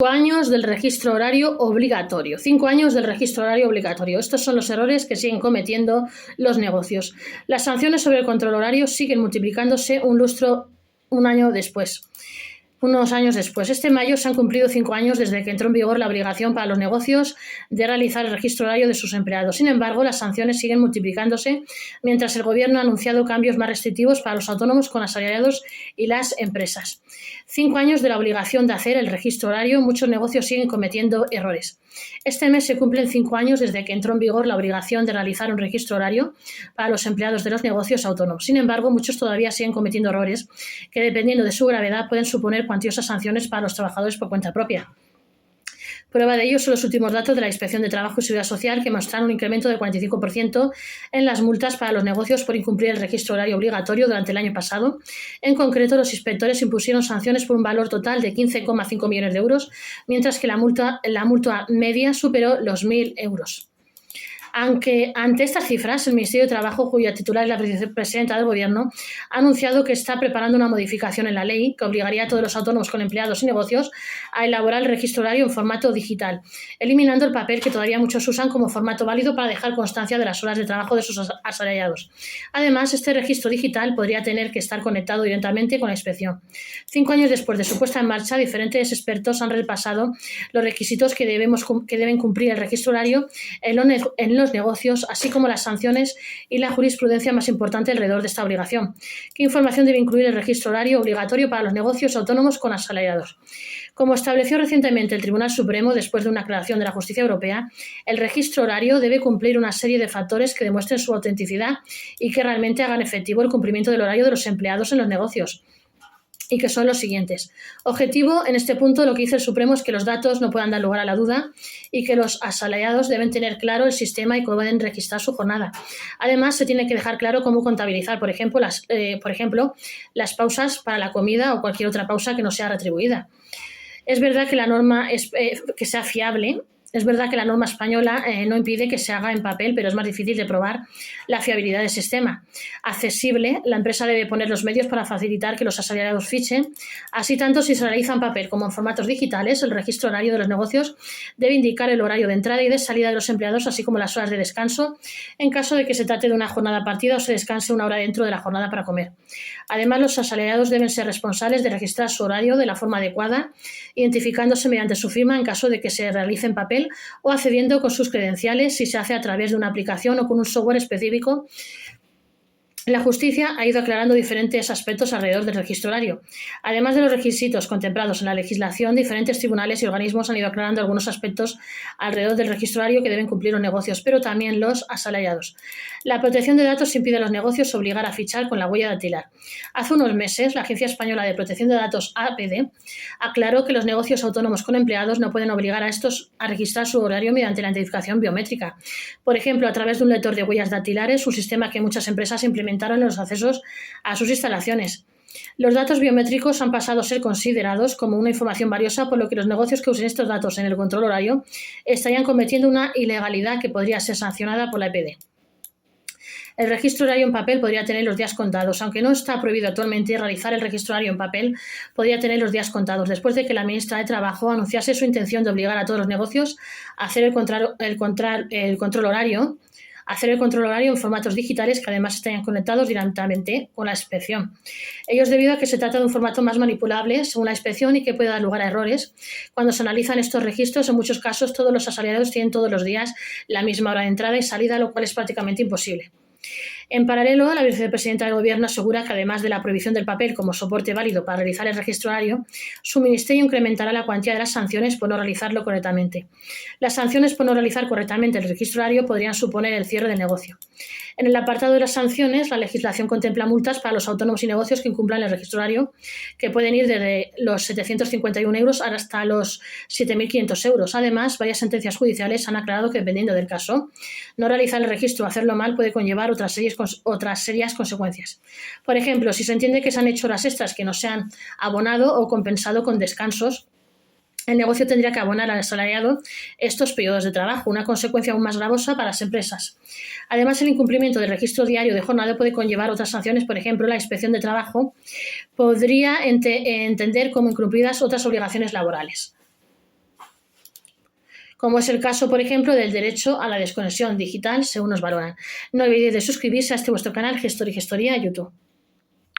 Años del registro horario obligatorio. 5 años del registro horario obligatorio. Estos son los errores que siguen cometiendo los negocios. Las sanciones sobre el control horario siguen multiplicándose unos años después. Este mayo se han cumplido 5 años desde que entró en vigor la obligación para los negocios de realizar el registro horario de sus empleados. Sin embargo, las sanciones siguen multiplicándose mientras el Gobierno ha anunciado cambios más restrictivos para los autónomos con asalariados y las empresas. 5 años de la obligación de hacer el registro horario, muchos negocios siguen cometiendo errores. Este mes se cumplen 5 años desde que entró en vigor la obligación de realizar un registro horario para los empleados de los negocios autónomos. Sin embargo, muchos todavía siguen cometiendo errores que, dependiendo de su gravedad, pueden suponer cuantiosas sanciones para los trabajadores por cuenta propia. Prueba de ello son los últimos datos de la Inspección de Trabajo y Seguridad Social, que mostraron un incremento del 45% en las multas para los negocios por incumplir el registro horario obligatorio durante el año pasado. En concreto, los inspectores impusieron sanciones por un valor total de 15,5 millones de euros, mientras que la multa media superó los 1.000 euros. Aunque ante estas cifras, el Ministerio de Trabajo, cuya titular es la vicepresidenta del Gobierno, ha anunciado que está preparando una modificación en la ley que obligaría a todos los autónomos con empleados y negocios a elaborar el registro horario en formato digital, eliminando el papel que todavía muchos usan como formato válido para dejar constancia de las horas de trabajo de sus asalariados. Además, este registro digital podría tener que estar conectado directamente con la inspección. 5 años después de su puesta en marcha, diferentes expertos han repasado los requisitos que deben cumplir el registro horario en los negocios, así como las sanciones y la jurisprudencia más importante alrededor de esta obligación. ¿Qué información debe incluir el registro horario obligatorio para los negocios autónomos con asalariados? Como estableció recientemente el Tribunal Supremo después de una aclaración de la Justicia Europea, el registro horario debe cumplir una serie de factores que demuestren su autenticidad y que realmente hagan efectivo el cumplimiento del horario de los empleados en los negocios, y que son los siguientes. Objetivo, en este punto, lo que dice el Supremo es que los datos no puedan dar lugar a la duda y que los asalariados deben tener claro el sistema y cómo deben registrar su jornada. Además, se tiene que dejar claro cómo contabilizar, por ejemplo, las pausas para la comida o cualquier otra pausa que no sea retribuida. Es verdad que la norma es que sea fiable. Es verdad que la norma española no impide que se haga en papel, pero es más difícil de probar la fiabilidad del sistema. Accesible, la empresa debe poner los medios para facilitar que los asalariados fichen. Así, tanto si se realiza en papel como en formatos digitales, el registro horario de los negocios debe indicar el horario de entrada y de salida de los empleados, así como las horas de descanso, en caso de que se trate de una jornada partida o se descanse una hora dentro de la jornada para comer. Además, los asalariados deben ser responsables de registrar su horario de la forma adecuada, identificándose mediante su firma en caso de que se realice en papel o accediendo con sus credenciales si se hace a través de una aplicación o con un software específico. La justicia ha ido aclarando diferentes aspectos alrededor del registro horario. Además de los requisitos contemplados en la legislación, diferentes tribunales y organismos han ido aclarando algunos aspectos alrededor del registro horario que deben cumplir los negocios, pero también los asalariados. La protección de datos impide a los negocios obligar a fichar con la huella dactilar. Hace unos meses, la Agencia Española de Protección de Datos, APD, aclaró que los negocios autónomos con empleados no pueden obligar a estos a registrar su horario mediante la identificación biométrica. Por ejemplo, a través de un lector de huellas dactilares, un sistema que muchas empresas implementaron en los accesos a sus instalaciones. Los datos biométricos han pasado a ser considerados como una información valiosa, por lo que los negocios que usen estos datos en el control horario estarían cometiendo una ilegalidad que podría ser sancionada por la EPD. El registro horario en papel podría tener los días contados. Aunque no está prohibido actualmente realizar el registro horario en papel, podría tener los días contados después de que la ministra de Trabajo anunciase su intención de obligar a todos los negocios a hacer el control horario en formatos digitales que además estarían conectados directamente con la inspección. Ello debido a que se trata de un formato más manipulable según la inspección y que puede dar lugar a errores. Cuando se analizan estos registros, en muchos casos todos los asalariados tienen todos los días la misma hora de entrada y salida, lo cual es prácticamente imposible. En paralelo, la vicepresidenta del Gobierno asegura que, además de la prohibición del papel como soporte válido para realizar el registro horario, su ministerio incrementará la cuantía de las sanciones por no realizarlo correctamente. Las sanciones por no realizar correctamente el registro horario podrían suponer el cierre del negocio. En el apartado de las sanciones, la legislación contempla multas para los autónomos y negocios que incumplan el registro horario, que pueden ir desde los 751 euros hasta los 7.500 euros. Además, varias sentencias judiciales han aclarado que, dependiendo del caso, no realizar el registro o hacerlo mal puede conllevar otras serias consecuencias. Por ejemplo, si se entiende que se han hecho horas extras que no se han abonado o compensado con descansos, el negocio tendría que abonar al asalariado estos periodos de trabajo, una consecuencia aún más gravosa para las empresas. Además, el incumplimiento del registro diario de jornada puede conllevar otras sanciones. Por ejemplo, la Inspección de Trabajo podría entender como incumplidas otras obligaciones laborales. como es el caso, por ejemplo, del derecho a la desconexión digital, según nos valoran. No olvidéis de suscribirse a este vuestro canal Gestor y Gestoría YouTube.